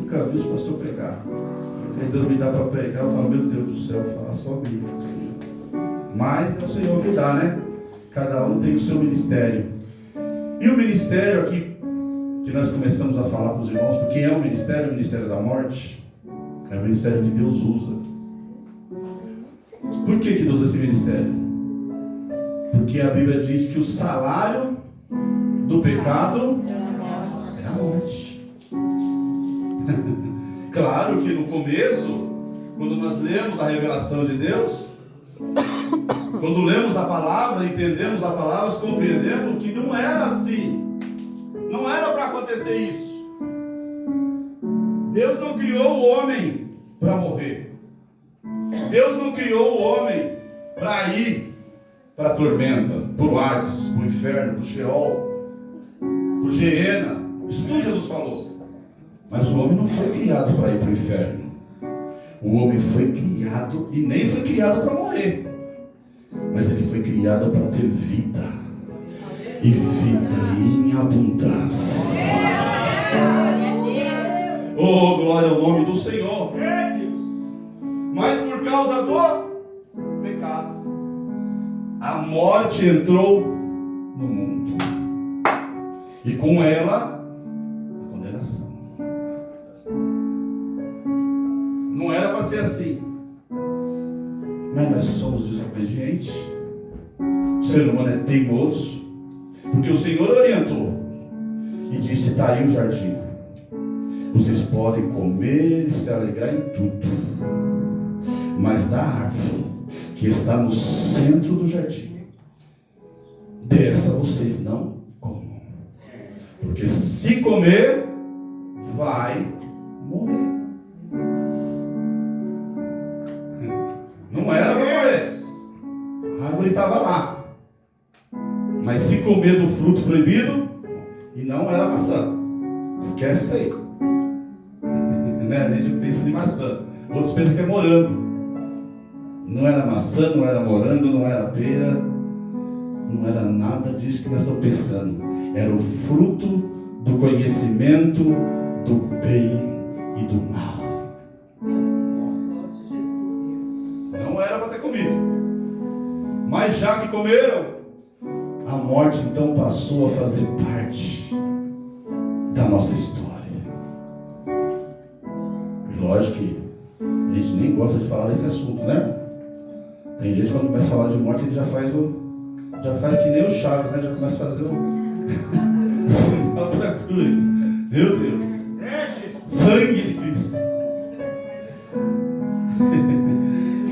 nunca vi os pastores pregar. Às Deus me dá para pregar, eu falo, meu Deus do céu, eu vou falar só Bíblia. Mas é o Senhor que dá, né? Cada um tem o seu ministério. E o ministério aqui, que nós começamos a falar para os irmãos, porque é o ministério da morte, é o ministério que Deus usa. Por que Deus usa esse ministério? Porque a Bíblia diz que o salário do pecado é a morte. Claro que no começo, quando nós lemos a revelação de Deus, quando lemos a palavra, entendemos a palavra, compreendemos que não era assim. Não era para acontecer isso. Deus não criou o homem para morrer. Deus não criou o homem para ir para a tormenta, para o Hades, para o inferno, para o Sheol, para o Geena. Isso tudo Jesus falou. Mas o homem não foi criado para ir para o inferno. O homem foi criado, e nem foi criado para morrer, mas ele foi criado para ter vida, e vida em abundância. Oh, glória ao nome do Senhor. Mas por causa do pecado, a morte entrou no mundo, e com ela a condenação. Não era para ser assim, mas nós somos desobedientes. O ser humano é teimoso, porque o Senhor orientou e disse: está aí o jardim, vocês podem comer e se alegrar em tudo, mas da árvore que está no centro do jardim, dessa vocês não comam, porque se comer, vai morrer. Não era para morrer, a árvore estava lá, mas se comer do fruto proibido, e não era maçã, esquece isso aí. Né? A gente pensa em maçã, outros pensam que é morango. Não era maçã, não era morango, não era pera, não era nada disso que nós estamos pensando. Era o fruto do conhecimento do bem e do mal. Não era para ter comido, mas já que comeram, a morte então passou a fazer parte da nossa história. E lógico que a gente nem gosta de falar desse assunto, né? Tem gente que quando começa a falar de morte, ele já faz que nem o Chaves, né? Já começa a fazer outra cruz. Meu Deus, sangue de Cristo.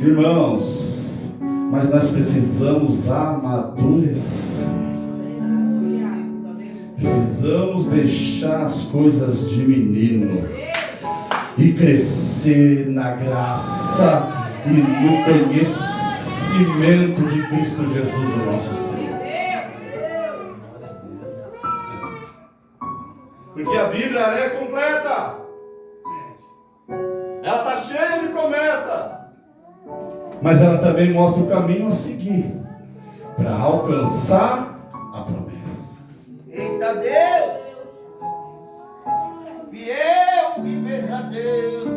Irmãos, mas nós precisamos amadurecer. Precisamos deixar as coisas de menino e crescer na graça e no conhecimento de Cristo Jesus, o nosso Senhor. Porque a Bíblia é completa. Ela está cheia de promessa, mas ela também mostra o caminho a seguir para alcançar a promessa. Eita Deus, fiel e verdadeiro.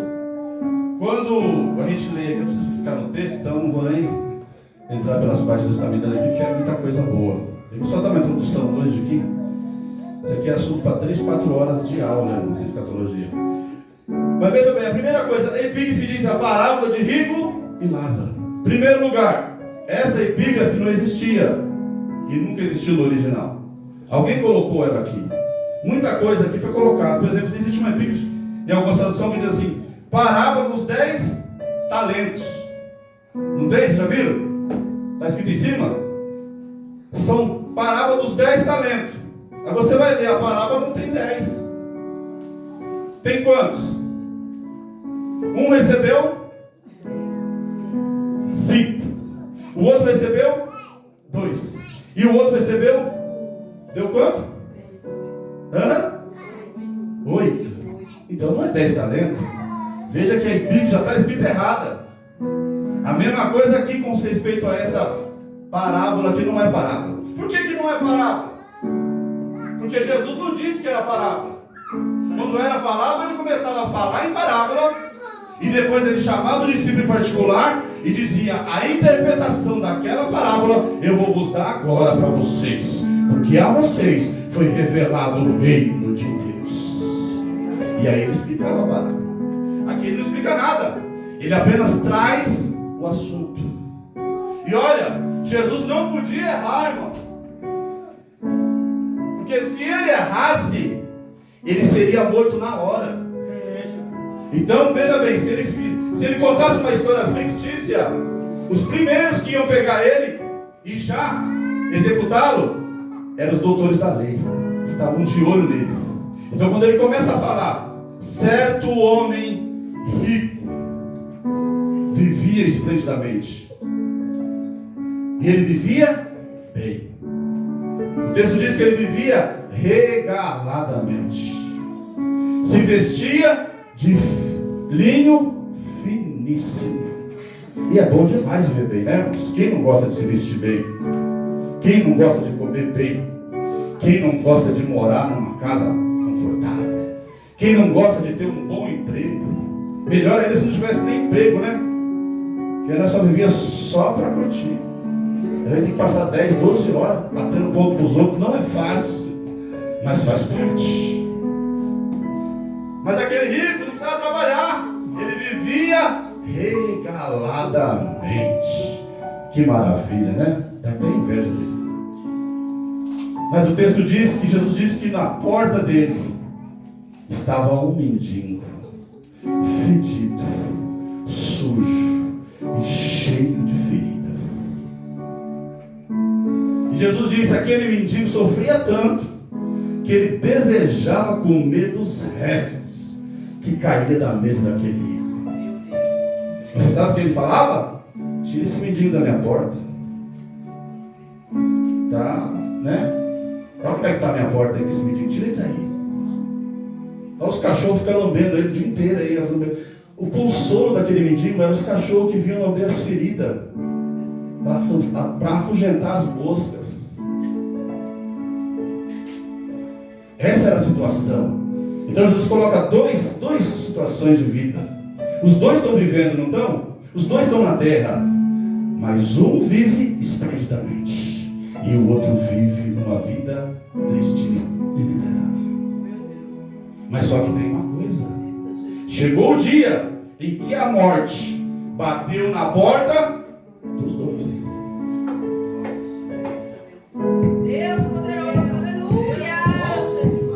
Quando a gente lê, eu preciso ficar no texto, então não vou nem entrar pelas partes do Testamento aqui, porque é muita coisa boa. Eu vou só dar uma introdução hoje aqui. Isso aqui é assunto para 3-4 horas de aula, irmãos, de escatologia. Mas veja bem, a primeira coisa, a epígrafe diz a parábola de rico e Lázaro. Primeiro lugar, essa epígrafe não existia e nunca existiu no original. Alguém colocou ela aqui. Muita coisa aqui foi colocada. Por exemplo, existe uma epígrafe em alguma tradução que diz assim: parábola dos 10 talentos. Não tem? Já viram? Está escrito em cima? São parábola dos 10 talentos. Aí você vai ler a parábola, não tem 10. Tem quantos? Um recebeu 5. O outro recebeu 2. E o outro recebeu, deu quanto? 8. Então não é 10 talentos. Veja que a Bíblia já está escrita errada. A mesma coisa aqui com respeito a essa parábola que não é parábola. Por que não é parábola? Porque Jesus não disse que era parábola. Quando era a palavra, ele começava a falar em parábola, e depois ele chamava o discípulo em particular e dizia: a interpretação daquela parábola eu vou vos dar agora para vocês, porque a vocês foi revelado o reino de Deus. E aí ele explicava a parábola. Aqui ele não explica nada, ele apenas traz o assunto. E olha, Jesus não podia errar, irmão, porque se ele errasse, ele seria morto na hora. Então veja bem, se ele contasse uma história fictícia, os primeiros que iam pegar ele e já executá-lo eram os doutores da lei, estavam de olho nele. Então quando ele começa a falar: certo homem rico vivia esplendidamente, e ele vivia bem. O texto diz que ele vivia regaladamente, se vestia de linho finíssimo. E é bom demais viver bem, né, irmãos? Quem não gosta de se vestir bem? Quem não gosta de comer bem? Quem não gosta de morar numa casa confortável? Quem não gosta de ter um bom emprego? Melhor ainda se não tivesse nem emprego, né? Porque nós só vivia só para curtir. A gente tem que passar 10, 12 horas batendo ponto para os outros. Não é fácil, mas faz parte. Mas aquele rico não precisava trabalhar, ele vivia regaladamente. Que maravilha, né? Dá até inveja dele. Mas o texto diz que Jesus disse que na porta dele estava um mendigo, fedido, sujo e cheio de feridas. E Jesus disse: aquele mendigo sofria tanto que ele desejava comer dos restos que caía da mesa daquele rico. Você sabe o que ele falava? Tira esse mendigo da minha porta. Tá, né? Olha como é que está a minha porta aí com esse mendigo. Tira ele daí. Olha os cachorros ficam lambendo ele o dia inteiro aí. O consolo daquele mendigo eram os cachorros que vinham lamber as feridas para afugentar as moscas. Essa era a situação. Então Jesus coloca duas situações de vida. Os dois estão vivendo, não estão? Os dois estão na terra, mas um vive esplendidamente e o outro vive uma vida triste e miserável. Mas só que tem uma coisa: chegou o dia em que a morte bateu na porta dos dois. Deus poderoso, aleluia!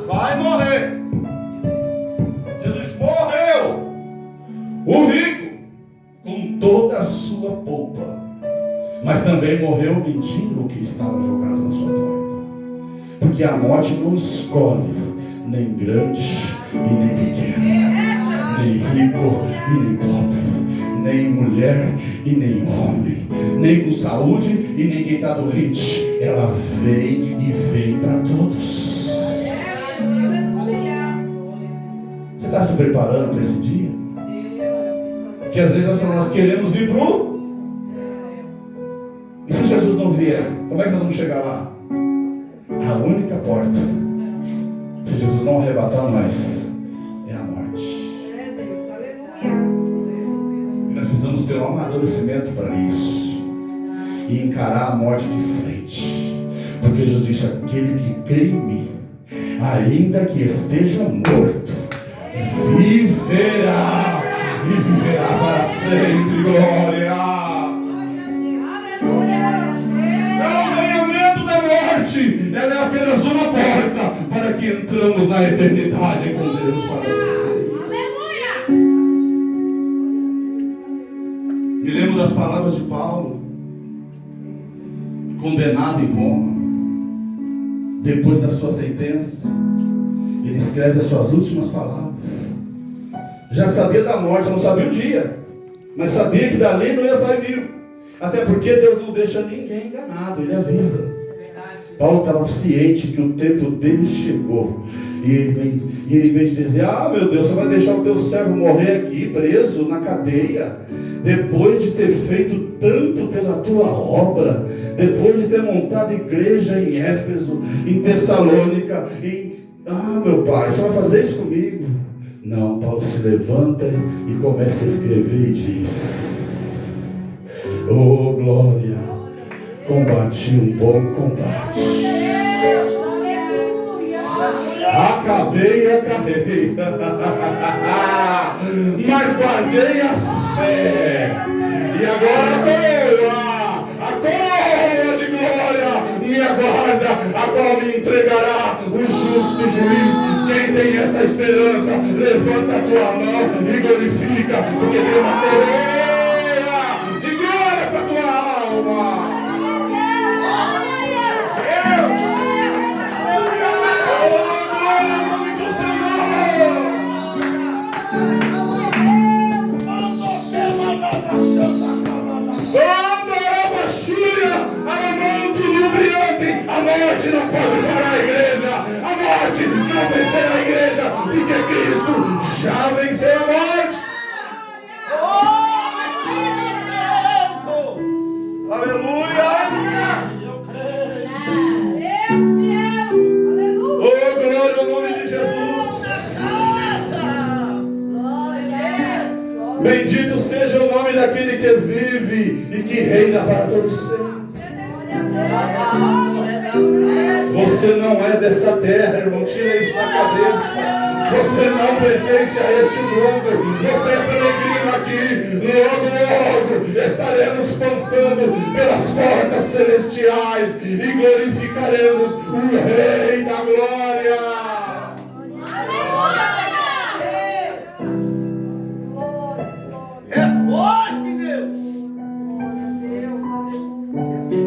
Vai morrer. Jesus morreu. O rico com toda a sua polpa, mas também morreu o mendigo que estava jogado na sua porta. Porque a morte não escolhe nem grande e nem pequeno, nem rico e nem pobre, nem mulher e nem homem, nem com saúde e nem quem está doente. Ela vem e vem para todos. Você está se preparando para esse dia? Porque às vezes nós queremos ir para o... E se Jesus não vier, como é que nós vamos chegar lá? A única porta, se Jesus não arrebatar nós, é a morte. E nós precisamos ter um amadurecimento para isso e encarar a morte de frente. Porque Jesus disse: aquele que crê em mim, ainda que esteja morto, viverá, e viverá para sempre. Glória! Não tenha medo da morte, ela é apenas uma porta para que entramos na eternidade com Deus para sempre. Me lembro das palavras de Paulo, condenado em Roma. Depois da sua sentença, ele escreve as suas últimas palavras. Já sabia da morte, não sabia o dia, mas sabia que dali não ia sair vivo. Até porque Deus não deixa ninguém enganado, Ele avisa. Paulo estava ciente que o tempo dele chegou. E ele, em vez de dizer: ah, meu Deus, você vai deixar o teu servo morrer aqui, preso, na cadeia, depois de ter feito tanto pela tua obra, depois de ter montado igreja em Éfeso, em Tessalônica, em Ah, meu pai, você vai fazer isso comigo? Não, Paulo se levanta e começa a escrever e diz: oh glória, combati um bom combate, acabei a carreira, mas guardei a fé, e agora a coroa de glória me aguarda, a qual me entregará o justo juiz. Quem tem essa esperança, levanta a tua mão e glorifica, porque tem uma coroa de glória para a tua alma. A morte não pode parar a igreja. A morte não vencerá a igreja, porque Cristo já venceu a morte. Oh, aleluia. Oh, glória ao nome de Jesus. Bendito seja o nome daquele que vive e que reina para todos sempre. Você não é dessa terra, irmão. Tira isso da cabeça. Você não pertence a este mundo. Você é peregrino aqui. Logo estaremos passando pelas portas celestiais e glorificaremos o Rei da Glória. É forte, Deus.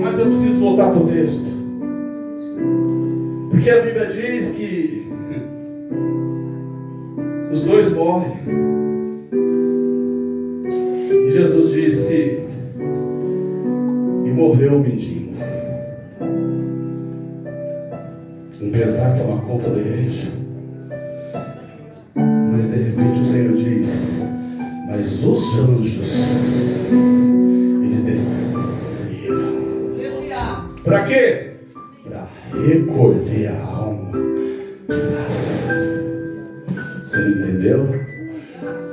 Mas eu preciso voltar para o texto, porque a Bíblia diz que os dois morrem. E Jesus disse: e morreu o mendigo. Um pesar toma conta da igreja. Mas de repente o Senhor diz: mas os anjos, eles desceram. Para quê? Para recolher a alma de Lázaro. Você não entendeu?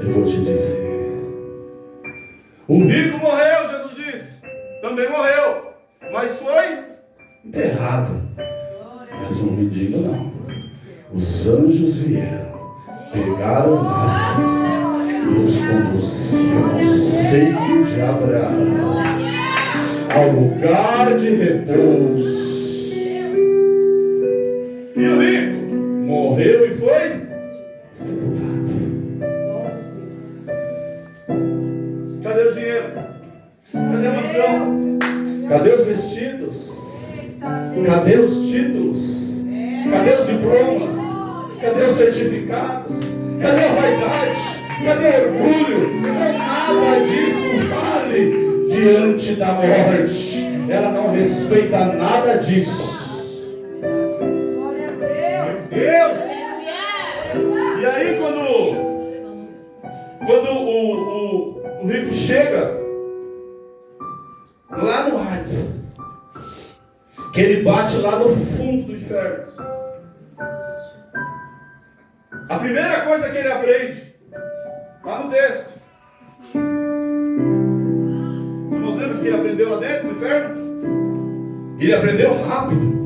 Eu vou te dizer. O rico morreu, Jesus disse. Também morreu. Mas foi enterrado. Mas o mendigo não. Os anjos vieram, pegaram Lázaro e os conduziram ao seio de Abraão, ao lugar de repouso. E o rico morreu e foi sepultado. Cadê o dinheiro? Cadê a mansão? Cadê os vestidos? Cadê os títulos? Cadê os diplomas? Cadê os certificados? Cadê a vaidade? Cadê o orgulho? Então nada disso vale diante da morte. Ela não respeita nada disso. Deus! E aí quando o rico chega lá no Hades, que ele bate lá no fundo do inferno, a primeira coisa que ele aprende lá no texto, irmãos, lembra que ele aprendeu lá dentro do inferno? Ele aprendeu rápido.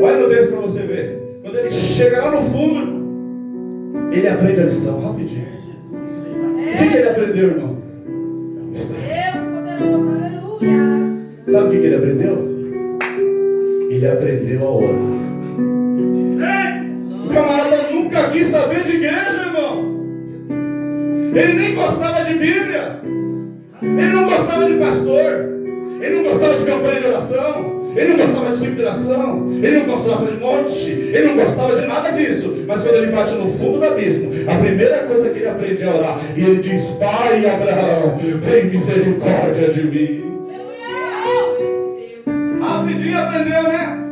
Olha no texto para você ver. Quando ele chega lá no fundo, ele aprende a lição rapidinho. O que ele aprendeu, irmão? Deus poderoso, aleluia. Sabe o que ele aprendeu? Ele aprendeu a orar. O camarada nunca quis saber de igreja, irmão. Ele nem gostava de Bíblia. Ele não gostava de pastor. Ele não gostava de campanha de oração. Ele não gostava de ciclo de oração. Ele não gostava de monte. Ele não gostava de nada disso. Mas quando ele bate no fundo do abismo, a primeira coisa que ele aprende a orar, e ele diz: Pai Abraão, tem misericórdia de mim. Rapidinho aprendeu, né?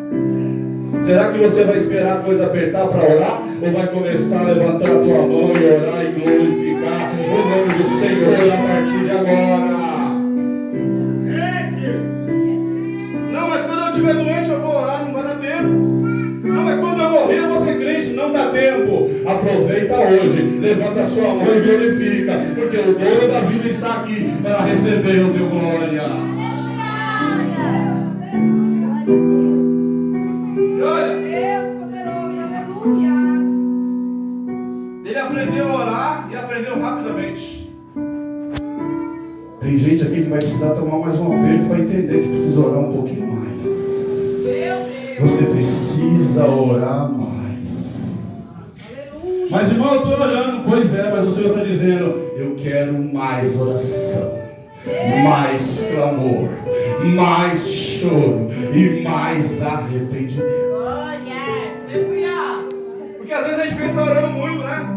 Será que você vai esperar a coisa apertar para orar? Ou vai começar a levantar a tua mão e orar e glorificar o nome do Senhor a partir de agora? Não, mas quando eu estiver doente eu vou orar, não vai dar tempo. feita hoje. Levanta a sua mão e glorifica, porque o dono da vida está aqui para receber o teu glória. E olha, Deus poderoso, aleluia. ele aprendeu a orar e aprendeu rapidamente. Tem gente aqui que vai precisar tomar mais um aperto para entender que precisa orar um pouquinho mais. Você precisa orar mais. Aleluia. Mas irmão, eu estou orando. Pois é, mas o Senhor está dizendo: eu quero mais oração, mais clamor, mais choro e mais arrependimento. Porque às vezes a gente pensa que está orando muito, né?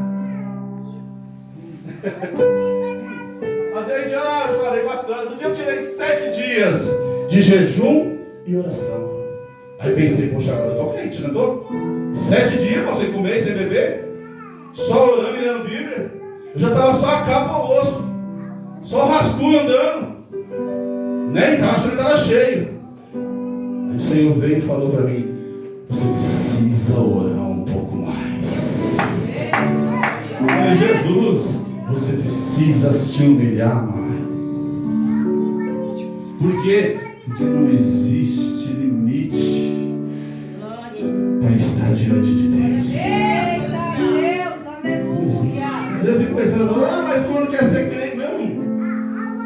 Às vezes eu falei bastante. Um dia eu tirei 7 dias de jejum e oração. Aí pensei, poxa, agora eu estou crente, não estou? 7 dias sem comer, sem beber, só orando e lendo Bíblia. Eu já estava só a capa ao osso, só o rascunho andando, nem estava achando que estava cheio. Aí o Senhor veio e falou para mim: você precisa orar um pouco mais. Olha, Jesus, você precisa se humilhar mais. Por quê? Porque não existe limite para estar diante de Deus. Eita Deus, aleluia. Eu fico pensando, mas fulano quer ser crente mesmo?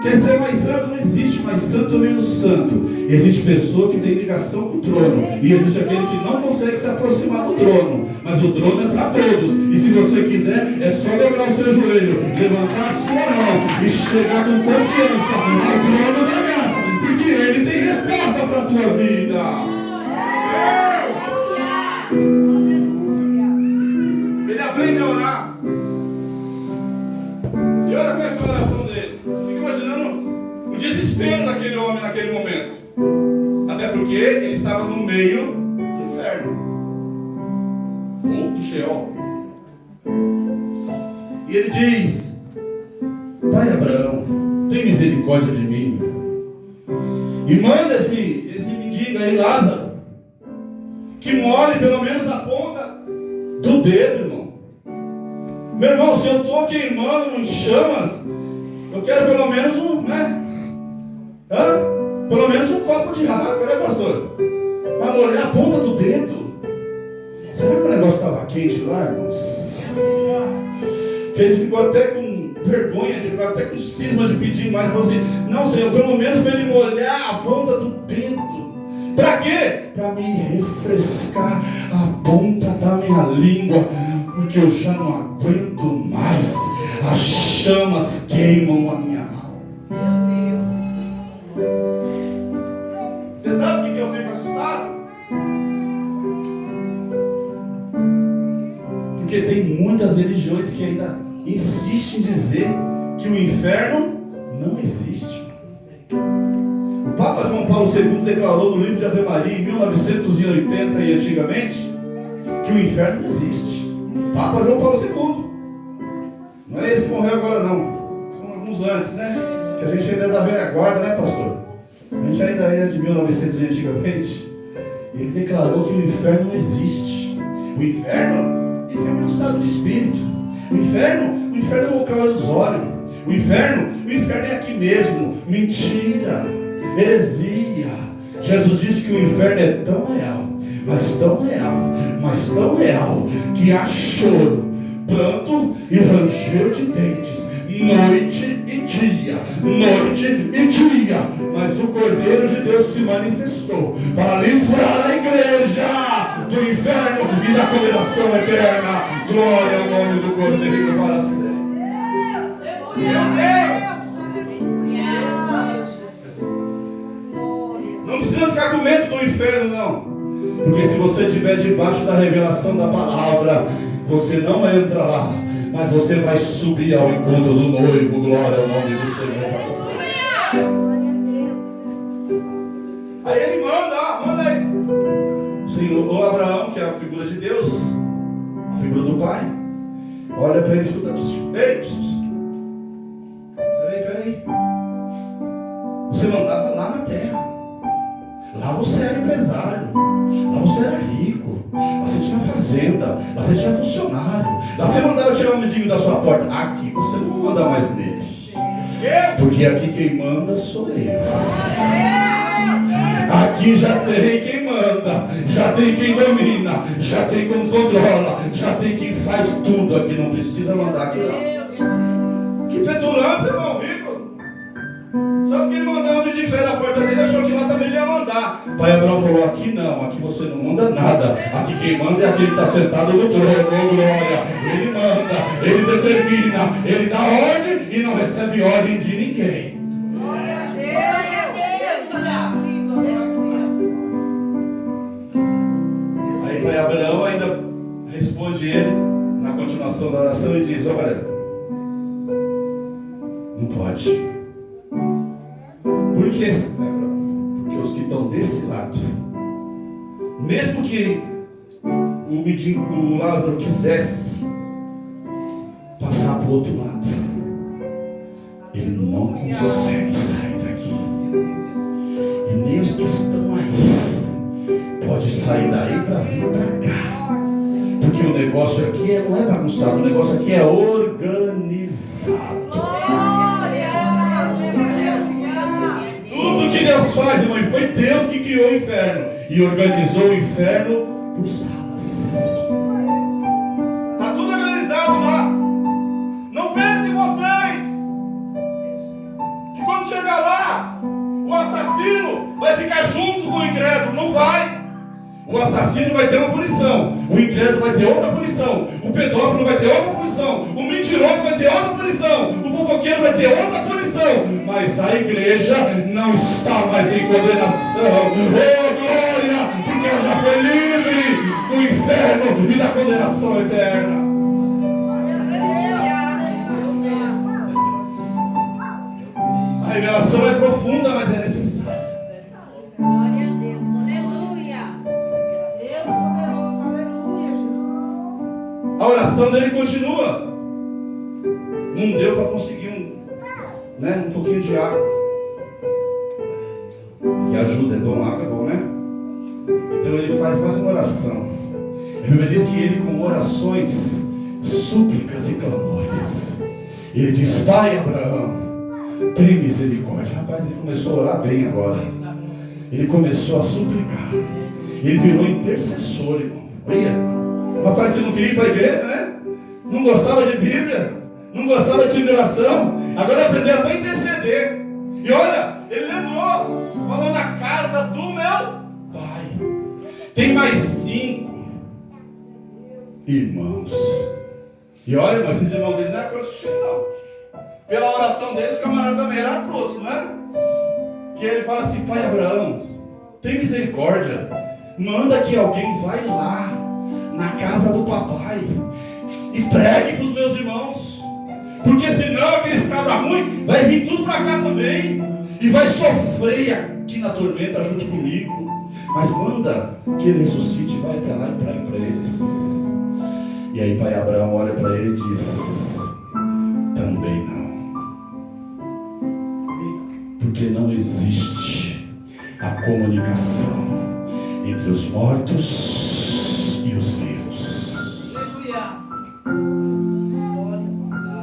Quer ser mais santo? Não existe mais santo ou menos santo. Existe pessoa que tem ligação com o trono, e existe aquele que não consegue se aproximar do trono. Mas o trono é para todos. E se você quiser, é só dobrar o seu joelho, levantar a sua mão e chegar com confiança ao trono da graça, porque Ele tem resposta para a tua vida. Ele aprende a orar. E olha como é que foi a oração dele. Fica imaginando o desespero daquele homem naquele momento. Até porque ele estava no meio do inferno, ou do Sheol. E ele diz: Pai Abraão, tem misericórdia de mim e manda esse mendigo aí, Lázaro, que molhe pelo menos a ponta do dedo, irmão. Meu irmão, se eu estou queimando em chamas, eu quero pelo menos pelo menos um copo de água, né, pastor? Para molhar a ponta do dedo. Será que o negócio estava quente lá, irmãos? Que ele ficou até com vergonha, ele ficou até com cisma de pedir mais. Ele falou assim: não, Senhor, pelo menos para ele molhar a ponta do dedo. Para quê? Para me refrescar a ponta da minha língua, porque eu já não aguento mais. As chamas queimam a minha alma. Você sabe o que eu fico assustado? Porque tem muitas religiões que ainda insistem em dizer que o inferno não existe. O Papa João Paulo II declarou no livro de Ave Maria, em 1980 e antigamente, que o inferno não existe. Papa João Paulo II. Não é esse que morreu agora, não. São alguns antes, né? Que a gente ainda é da velha guarda, né, pastor? A gente ainda é de 1900 e antigamente. Ele declarou que o inferno não existe. O inferno é um estado de espírito. O inferno é um local ilusório. O inferno é aqui mesmo. Mentira, heresia. Jesus disse que o inferno é tão real, mas tão real, mas tão real, que há choro, pranto e ranger de dentes, noite e dia, noite e dia. Mas o Cordeiro de Deus se manifestou para livrar a igreja do inferno e da condenação eterna. Glória ao nome do Cordeiro para sempre. Meu Deus! Não precisa ficar com medo do inferno, não. Porque se você estiver debaixo da revelação da palavra, você não entra lá, mas você vai subir ao encontro do noivo. Glória ao nome do Senhor. Aí ele manda aí. O Senhor, o Abraão, que é a figura de Deus, a figura do Pai, olha para ele e escuta: peraí. Você não estava lá na terra. Lá você era empresário, lá você era rico, lá você tinha fazenda, lá você tinha funcionário, lá você mandava, chegar um mendigo da sua porta, aqui você não manda mais nele. Porque aqui quem manda sou eu. Aqui já tem quem manda, já tem quem domina, já tem quem controla, já tem quem faz tudo. Aqui não precisa mandar aqui não. Que petulância, irmão rico. Só porque ele mandava o mendigo sair da porta dele, achou que lá também ele ia mandar. Pai Abraão falou, aqui não, aqui você não manda nada. Aqui quem manda é aquele que está sentado no trono, oh glória. Ele manda, ele determina, ele dá ordem e não recebe ordem de ninguém. Glória a Deus. Aí Pai Abraão ainda responde ele na continuação da oração e diz, olha, não pode. Por quê? Porque os que estão desse lado, mesmo que o mendigo, o Lázaro quisesse passar para o outro lado, ele não consegue sair daqui. E nem os que estão aí pode sair daí para vir para cá. Porque o negócio aqui não é bagunçado, o negócio aqui é organizado. Tudo que Deus faz, irmão, e foi Deus que criou o inferno e organizou o inferno por salas. Está tudo organizado lá. Não pensem vocês que quando chegar lá, o assassino vai ficar junto com o incrédulo. Não vai. O assassino vai ter uma punição, o incrédulo vai ter outra punição, o pedófilo vai ter outra punição, o mentiroso vai ter outra punição, o fofoqueiro vai ter outra punição, mas a igreja não está mais em condenação. Oh glória, porque ela já foi livre do inferno e da condenação eterna. A revelação é profunda, mas é necessária. Glória a Deus, aleluia. Deus poderoso, aleluia, Jesus. A oração dele continua. Não deu para conseguir um pouquinho de água. Que ajuda, é bom, água é bom, né? Então ele faz mais uma oração. A Bíblia diz que ele, com orações, súplicas e clamores, ele diz, Pai Abraão, tem misericórdia. Rapaz, ele começou a orar bem agora. Ele começou a suplicar. Ele virou intercessor, irmão. Olha, um rapaz que não queria ir para a igreja, né? Não gostava de Bíblia, não gostava de oração. Agora aprendeu até a interceder. E olha, ele lembrou, falou na casa do meu pai. Tem mais 5 irmãos. E olha, irmão, esses irmãos dele não é frouxo, não. Pela oração dele, os camaradas também eram grosso, não era? Que ele fala assim, Pai Abraão, tem misericórdia, manda que alguém vai lá na casa do papai e pregue para os meus irmãos, porque senão aqueles cabra ruim vai vir tudo para cá também e vai sofrer aqui na tormenta junto comigo. Mas manda que ele ressuscite e vai até lá e pregue para eles. E aí Pai Abraão olha para ele e diz, também não. Porque não existe a comunicação entre os mortos e os vivos.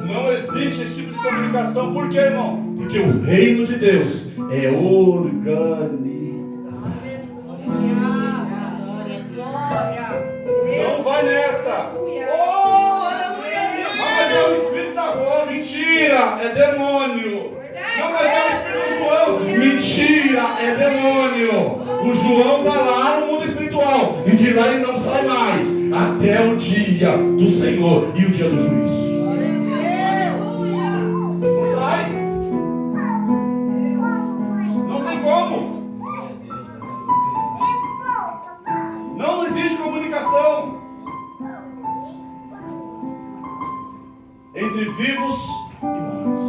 Não existe esse tipo de comunicação. Por quê, irmão? Porque o reino de Deus é organizado. Não vai nessa. Oh, mas é o espírito da avó. Mentira, é demônio. Não, mas é o espírito do João. Mentira, é demônio. O João está lá no mundo espiritual e de lá ele não sai mais até o dia do Senhor e o dia do juízo. Não sai. Não tem como. Não existe comunicação entre vivos e mortos.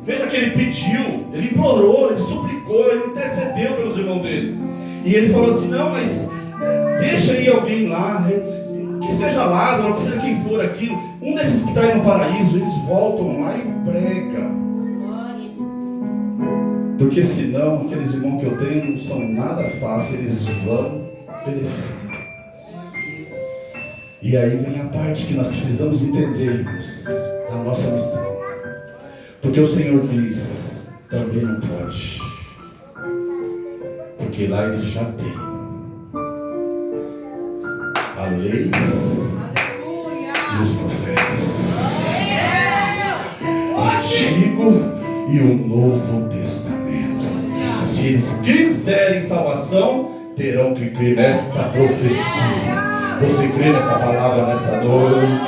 Veja que ele pediu, ele implorou, ele suplicou, ele intercedeu pelos irmãos dele. E ele falou assim, não, mas deixa aí alguém lá, que seja Lázaro, que seja quem for aqui, um desses que está aí no paraíso, eles voltam lá e pregam. Porque senão, aqueles irmãos que eu tenho não são nada fáceis, eles vão perecer. E aí vem a parte que nós precisamos entendermos a nossa missão. Porque o Senhor diz, também não pode. Porque lá ele já tem a lei e os profetas. O Antigo e o Novo Testamento. Se eles quiserem salvação, terão que crer nesta profecia. Você crê nessa palavra nesta noite?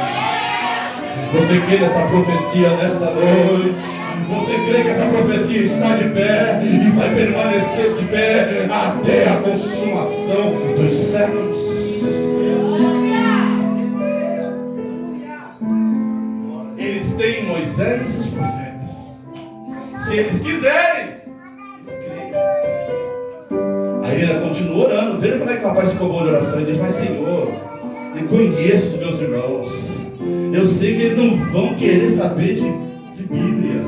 Você crê nessa profecia nesta noite? Você crê que essa profecia está de pé e vai permanecer de pé até a consumação dos séculos? Eles têm Moisés e os profetas. Se eles quiserem, eles creem. Aí ele continua orando. Veja como é que o rapaz ficou bom de oração. Ele diz, mas Senhor, eu conheço os meus irmãos. Eu sei que eles não vão querer saber de Bíblia.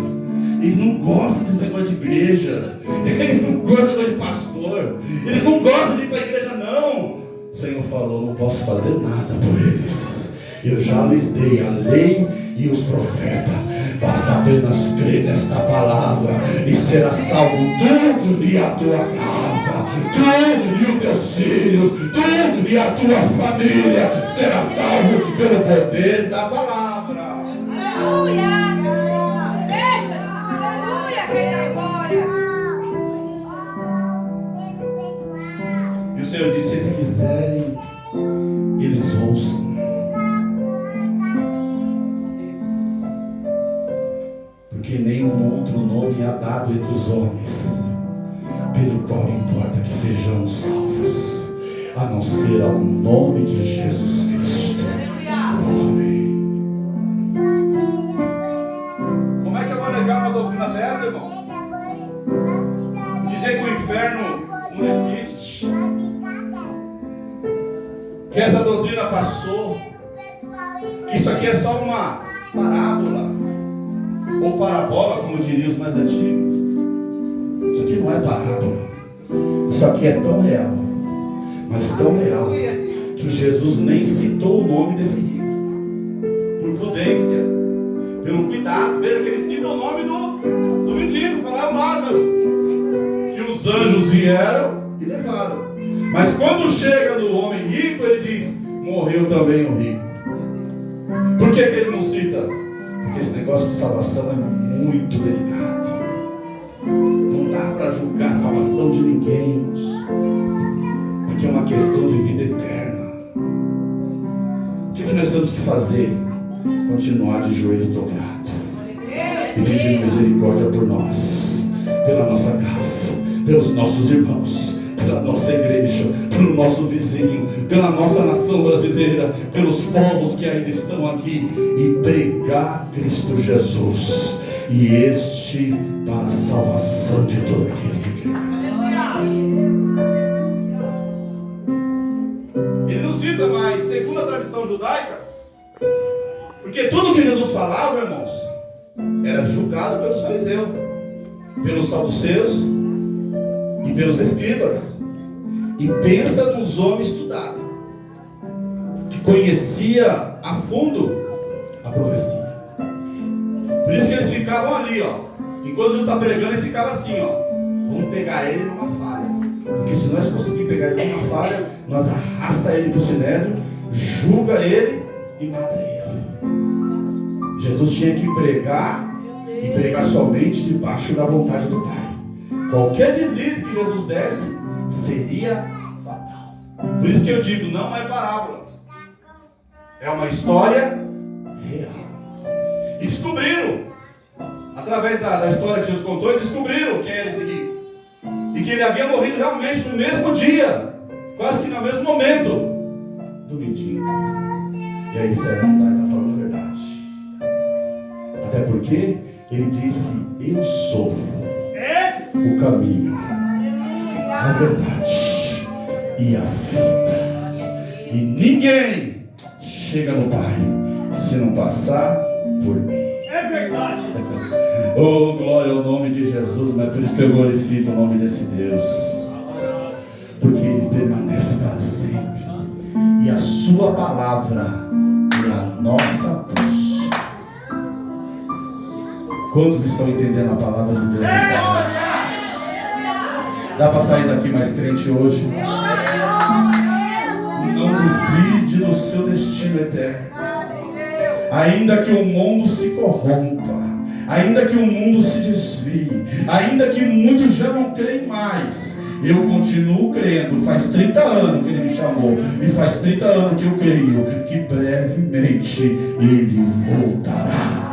Eles não gostam desse negócio de igreja. Eles não gostam de negócio de pastor. Eles não gostam de ir para a igreja, não. O Senhor falou, não posso fazer nada por eles. Eu já lhes dei a lei e os profetas. Basta apenas crer nesta palavra e será salvo tu e a tua casa. Tu e os teus filhos, tu e a tua família será salvo pelo poder da palavra. Aleluia! Deixa! Aleluia! Rei da glória! E o Senhor disse, se eles quiserem, eles ouçam. Porque nenhum outro nome há dado entre os homens, pelo qual importa que sejamos salvos, a não ser ao nome de Jesus Cristo. Amém. Como é que eu vou negar uma doutrina dessa, irmão? Dizer que o inferno não existe, que essa doutrina passou, que isso aqui é só uma parábola ou parabola, como diriam os mais antigos. Isso aqui não é parábola. Isso aqui é tão real, mas tão real, que Jesus nem citou o nome desse rico. Por prudência, pelo cuidado. Veja que ele cita o nome do mendigo, falar o Lázaro. Que os anjos vieram e levaram. Mas quando chega no homem rico, ele diz, morreu também o rico. Por que ele não cita? Porque esse negócio de salvação é muito delicado. Não dá para julgar a salvação de ninguém, porque é uma questão de vida eterna. O que nós temos que fazer? Continuar de joelho dobrado e pedindo misericórdia por nós, pela nossa casa, pelos nossos irmãos, pela nossa igreja, pelo nosso vizinho, pela nossa nação brasileira, pelos povos que ainda estão aqui, e pregar Cristo Jesus, e este para a salvação de todo aquele que crê. Ele não cita mais, segundo a tradição judaica, porque tudo que Jesus falava, irmãos, era julgado pelos fariseus, pelos saduceus e pelos escribas. E pensa nos homens estudados, que conhecia a fundo a profecia. Por isso que eles ficavam ali, ó. Enquanto Jesus está pregando, eles ficavam assim, ó. Vamos pegar ele numa falha. Porque se nós conseguirmos pegar ele numa falha, nós arrasta ele para o sinédrio, julga ele e mata ele. Jesus tinha que pregar, e pregar somente debaixo da vontade do Pai. Qualquer deslize que Jesus desse seria fatal. Por isso que eu digo, não é parábola, é uma história real. E descobriram, através da história que Jesus contou, descobriram quem era esse rico, e que ele havia morrido realmente no mesmo dia, quase que no mesmo momento do mendigo. E aí você está falando a verdade, até porque ele disse, eu sou o caminho, a verdade e a vida, e ninguém chega no Pai se não passar por mim. É verdade. Oh, glória ao nome de Jesus. Mas por isso que eu glorifico o nome desse Deus, porque Ele permanece para sempre, e a sua palavra é a nossa luz. Quantos estão entendendo a palavra de Deus nesta noite? Dá para sair daqui mais crente hoje? Não duvide do seu destino eterno. Ainda que o mundo se corrompa, ainda que o mundo se desvie, ainda que muitos já não creem mais, eu continuo crendo. Faz 30 anos que Ele me chamou, e faz 30 anos que eu creio que brevemente Ele voltará.